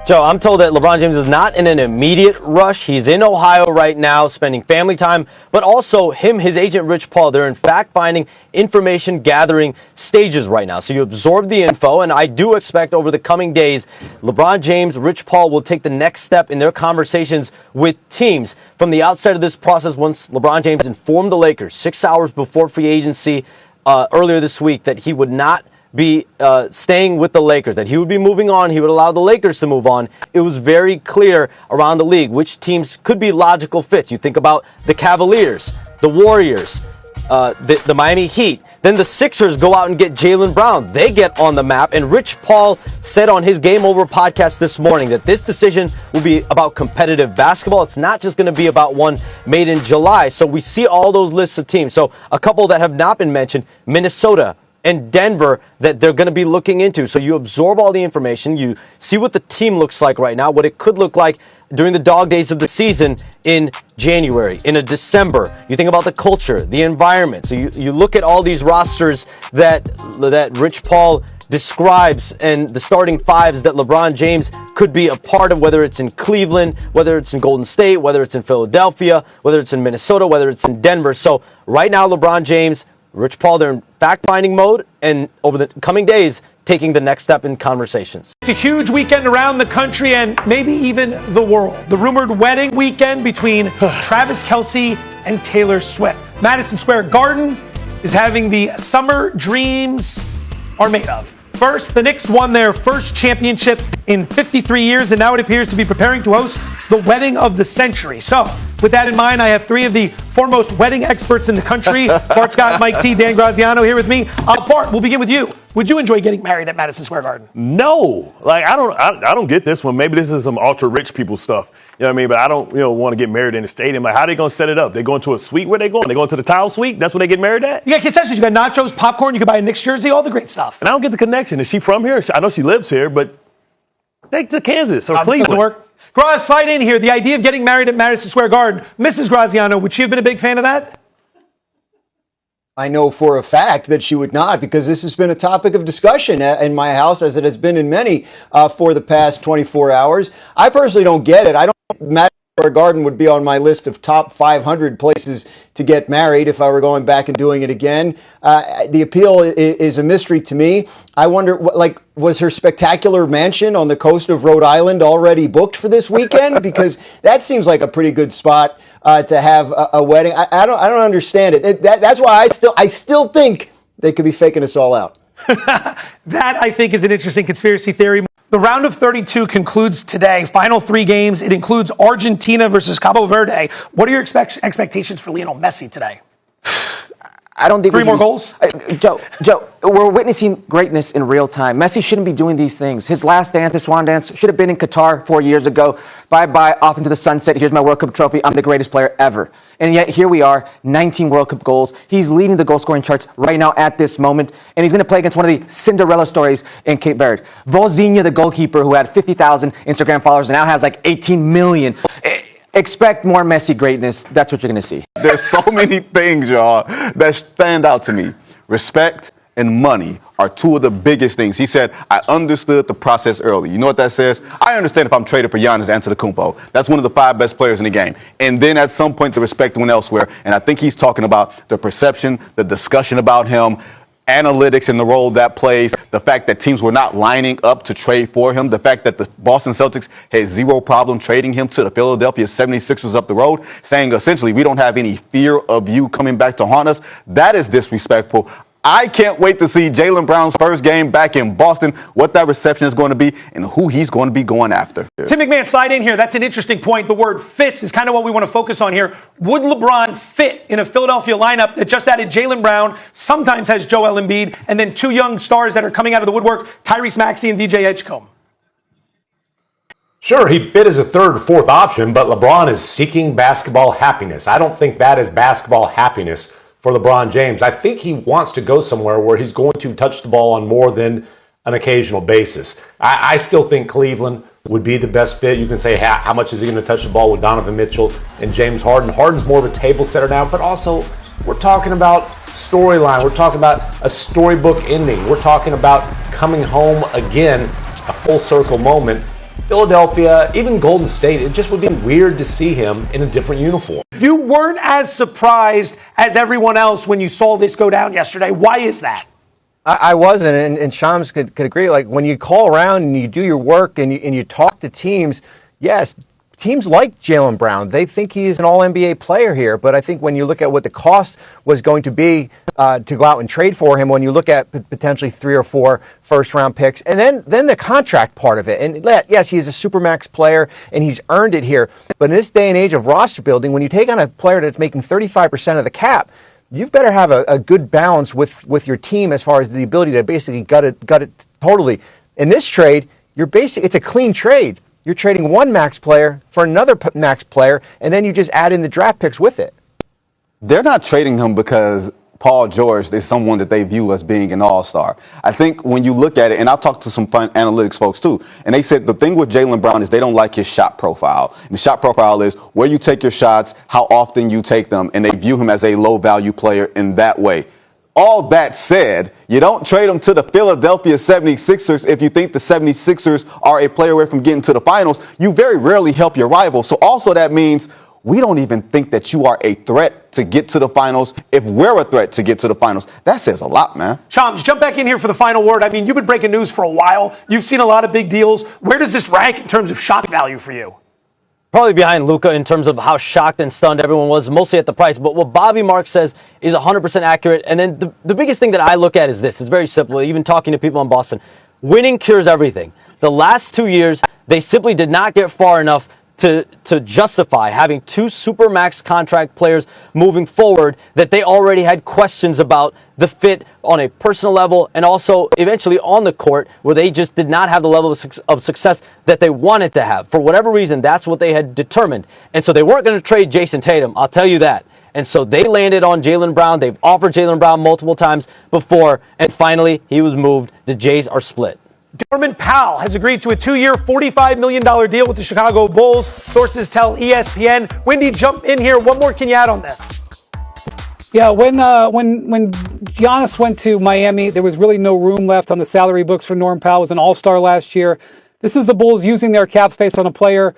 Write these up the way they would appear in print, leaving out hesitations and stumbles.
Joe, I'm told that LeBron James is not in an immediate rush. He's in Ohio right now, spending family time, but also his agent, Rich Paul, they're in fact-finding, information-gathering stages right now. So you absorb the info, and I do expect over the coming days, LeBron James, Rich Paul will take the next step in their conversations with teams. From the outset of this process, once LeBron James informed the Lakers 6 hours before free agency earlier this week that he would not be staying with the Lakers, that he would be moving on, he would allow the Lakers to move on. It was very clear around the league which teams could be logical fits. You think about the Cavaliers, the Warriors, the Miami Heat. Then the Sixers go out and get Jaylen Brown. They get on the map. And Rich Paul said on his Game Over podcast this morning that this decision will be about competitive basketball. It's not just going to be about one made in July. So we see all those lists of teams. So a couple that have not been mentioned, Minnesota and Denver, that they're going to be looking into. So you absorb all the information, you see what the team looks like right now, what it could look like during the dog days of the season in January, in a December. You think about the culture, the environment. So you look at all these rosters that Rich Paul describes and the starting fives that LeBron James could be a part of, whether it's in Cleveland, whether it's in Golden State, whether it's in Philadelphia, whether it's in Minnesota, whether it's in Denver. So right now, LeBron James, Rich Paul, they're in fact-finding mode, and over the coming days, taking the next step in conversations. It's a huge weekend around the country and maybe even the world. The rumored wedding weekend between Travis Kelce and Taylor Swift. Madison Square Garden is having the summer dreams are made of. First, the Knicks won their first championship in 53 years, and now it appears to be preparing to host the wedding of the century. So, with that in mind, I have three of the foremost wedding experts in the country. Bart Scott, Mike T, Dan Graziano here with me. Bart, we'll begin with you. Would you enjoy getting married at Madison Square Garden? No. Like, I don't get this one. Maybe this is some ultra-rich people stuff. You know what I mean? But I don't, want to get married in the stadium. Like, how are they going to set it up? They going to a suite? Where they going? They going to the tile suite? That's where they get married at? You got concessions. You got nachos, popcorn. You can buy a Knicks jersey, all the great stuff. And I don't get the connection. Is she from here? I know she lives here, but take to Kansas or Cleveland. Doesn't work. Graz, slide in here. The idea of getting married at Madison Square Garden. Mrs. Graziano, would she have been a big fan of that? I know for a fact that she would not, because this has been a topic of discussion in my house, as it has been in many for the past 24 hours. I personally don't get it. I don't. Madison Square Garden would be on my list of top 500 places to get married if I were going back and doing it again. The appeal is a mystery to me. I wonder, was her spectacular mansion on the coast of Rhode Island already booked for this weekend? Because that seems like a pretty good spot to have a wedding. I don't understand it. That's why I still think they could be faking us all out. That, I think, is an interesting conspiracy theory. The round of 32 concludes today. Final three games. It includes Argentina versus Cape Verde. What are your expectations for Lionel Messi today? I don't think three more goals. Joe, we're witnessing greatness in real time. Messi shouldn't be doing these things. His last dance, his swan dance, should have been in Qatar 4 years ago. Bye-bye, off into the sunset. Here's my World Cup trophy. I'm the greatest player ever. And yet here we are, 19 World Cup goals. He's leading the goal-scoring charts right now at this moment, and he's going to play against one of the Cinderella stories in Cape Verde. Vozinha, the goalkeeper, who had 50,000 Instagram followers and now has like 18 million. Expect more Messi greatness. That's what you're going to see. There's so many things, y'all, that stand out to me. Respect and money are two of the biggest things. He said, I understood the process early. You know what that says? I understand if I'm traded for Giannis Antetokounmpo. That's one of the 5 best players in the game. And then at some point, the respect went elsewhere. And I think he's talking about the perception, the discussion about him, analytics and the role that plays, the fact that teams were not lining up to trade for him, the fact that the Boston Celtics had zero problem trading him to the Philadelphia 76ers up the road, saying essentially we don't have any fear of you coming back to haunt us. That is disrespectful. I can't wait to see Jaylen Brown's first game back in Boston, what that reception is going to be, and who he's going to be going after. Tim McMahon, slide in here. That's an interesting point. The word fits is kind of what we want to focus on here. Would LeBron fit in a Philadelphia lineup that just added Jaylen Brown, sometimes has Joel Embiid, and then 2 young stars that are coming out of the woodwork, Tyrese Maxey and VJ Edgecombe? Sure, he'd fit as a third or fourth option, but LeBron is seeking basketball happiness. I don't think that is basketball happiness for LeBron James. I think he wants to go somewhere where he's going to touch the ball on more than an occasional basis. I still think Cleveland would be the best fit. You can say how much is he going to touch the ball with Donovan Mitchell and James Harden. Harden's more of a table setter now, but also we're talking about storyline. We're talking about a storybook ending. We're talking about coming home again, a full circle moment Philadelphia, even Golden State, it just would be weird to see him in a different uniform. You weren't as surprised as everyone else when you saw this go down yesterday. Why is that? I wasn't, and Shams could agree. Like, when you call around and you do your work and you talk to teams, yes, teams like Jaylen Brown, they think he's an all-NBA player here. But I think when you look at what the cost was going to be to go out and trade for him, when you look at potentially 3 or 4 first-round picks, and then the contract part of it. And yes, he's a supermax player, and he's earned it here. But in this day and age of roster building, when you take on a player that's making 35% of the cap, you've better have a good balance with your team as far as the ability to basically gut it totally. In this trade, it's a clean trade. You're trading one max player for another max player, and then you just add in the draft picks with it. They're not trading him because Paul George is someone that they view as being an all-star. I think when you look at it, and I've talked to some fun analytics folks too, and they said the thing with Jaylen Brown is they don't like his shot profile. And the shot profile is where you take your shots, how often you take them, and they view him as a low-value player in that way. All that said, you don't trade him to the Philadelphia 76ers if you think the 76ers are a player away from getting to the finals. You very rarely help your rival. So also that means we don't even think that you are a threat to get to the finals if we're a threat to get to the finals. That says a lot, man. Shams, jump back in here for the final word. I mean, you've been breaking news for a while. You've seen a lot of big deals. Where does this rank in terms of shock value for you? Probably behind Luka in terms of how shocked and stunned everyone was, mostly at the price. But what Bobby Mark says is 100% accurate. And then the biggest thing that I look at is this. It's very simple, even talking to people in Boston. Winning cures everything. The last 2 years, they simply did not get far enough to justify having 2 supermax contract players moving forward that they already had questions about the fit on a personal level and also eventually on the court where they just did not have the level of success that they wanted to have. For whatever reason, that's what they had determined. And so they weren't going to trade Jason Tatum, I'll tell you that. And so they landed on Jaylen Brown. They've offered Jaylen Brown multiple times before, and finally he was moved. The Jays are split. Norman Powell has agreed to a 2-year, $45 million deal with the Chicago Bulls. Sources tell ESPN. Wendy, jump in here. What more can you add on this? Yeah, when Giannis went to Miami, there was really no room left on the salary books for Norm Powell. He was an all-star last year. This is the Bulls using their cap space on a player.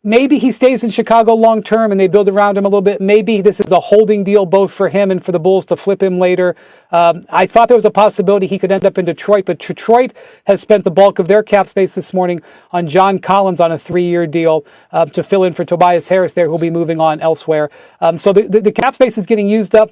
Maybe he stays in Chicago long term and they build around him a little bit. Maybe this is a holding deal both for him and for the Bulls to flip him later. I thought there was a possibility he could end up in Detroit, but Detroit has spent the bulk of their cap space this morning on John Collins on a 3-year deal to fill in for Tobias Harris there, who'll be moving on elsewhere. So the cap space is getting used up.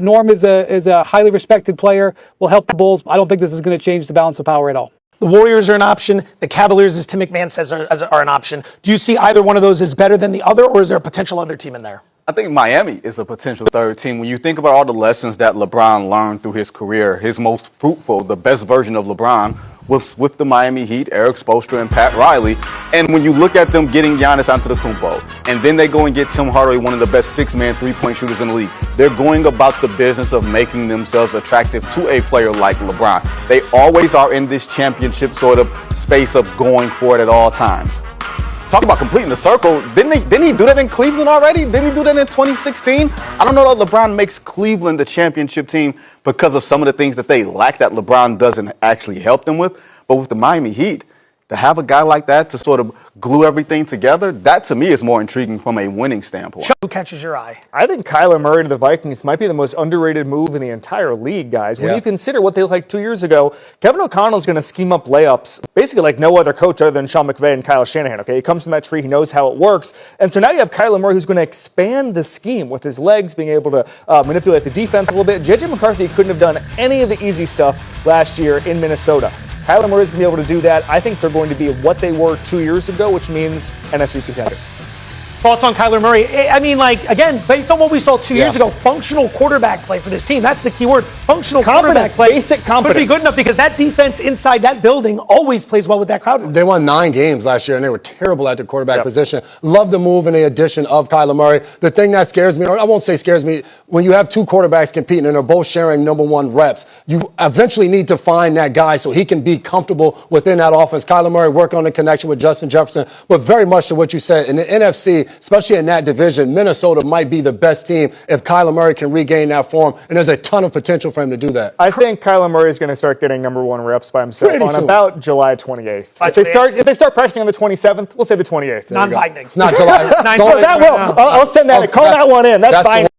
Norm is a highly respected player, will help the Bulls. I don't think this is going to change the balance of power at all. The Warriors are an option. The Cavaliers, as Tim McMahon says, are an option. Do you see either one of those as better than the other, or is there a potential other team in there? I think Miami is a potential third team. When you think about all the lessons that LeBron learned through his career, his most fruitful, the best version of LeBron was with the Miami Heat, Eric Spoelstra and Pat Riley. And when you look at them getting Giannis Antetokounmpo, and then they go and get Tim Hardaway, one of the best 6-man three-point shooters in the league, they're going about the business of making themselves attractive to a player like LeBron. They always are in this championship sort of space of going for it at all times. Talk about completing the circle. Didn't he do that in Cleveland already? Didn't he do that in 2016? I don't know that LeBron makes Cleveland the championship team because of some of the things that they lack that LeBron doesn't actually help them with. But with the Miami Heat, to have a guy like that to sort of glue everything together, that to me is more intriguing from a winning standpoint. Who catches your eye? I think Kyler Murray to the Vikings might be the most underrated move in the entire league, guys. When you consider what they looked like 2 years ago, Kevin O'Connell's going to scheme up layups basically like no other coach other than Sean McVay and Kyle Shanahan, okay? He comes from that tree, he knows how it works. And so now you have Kyler Murray who's going to expand the scheme with his legs, being able to manipulate the defense a little bit. J.J. McCarthy couldn't have done any of the easy stuff last year in Minnesota. Kyler Murray's going to be able to do that. I think they're going to be what they were 2 years ago, which means NFC contender. Thoughts on Kyler Murray? I mean, like, again, based on what we saw 2 years ago, functional quarterback play for this team. That's the key word. Functional quarterback play. Basic competence. Could be good enough because that defense inside that building always plays well with that crowd. They won 9 games last year, and they were terrible at the quarterback position. Love the move and the addition of Kyler Murray. The thing that scares me, or I won't say scares me, when you have 2 quarterbacks competing and they're both sharing #1 reps, you eventually need to find that guy so he can be comfortable within that offense. Kyler Murray work on the connection with Justin Jefferson, but very much to what you said, in the NFC, especially in that division, Minnesota might be the best team if Kyler Murray can regain that form, and there's a ton of potential for him to do that. I think Kyler Murray is going to start getting number 1 reps by himself Pretty on soon. about July 28th. If they start practicing on the 27th, we'll say the 28th. Non-binding. It's not July. That will. I'll send that. Call that one in. That's fine.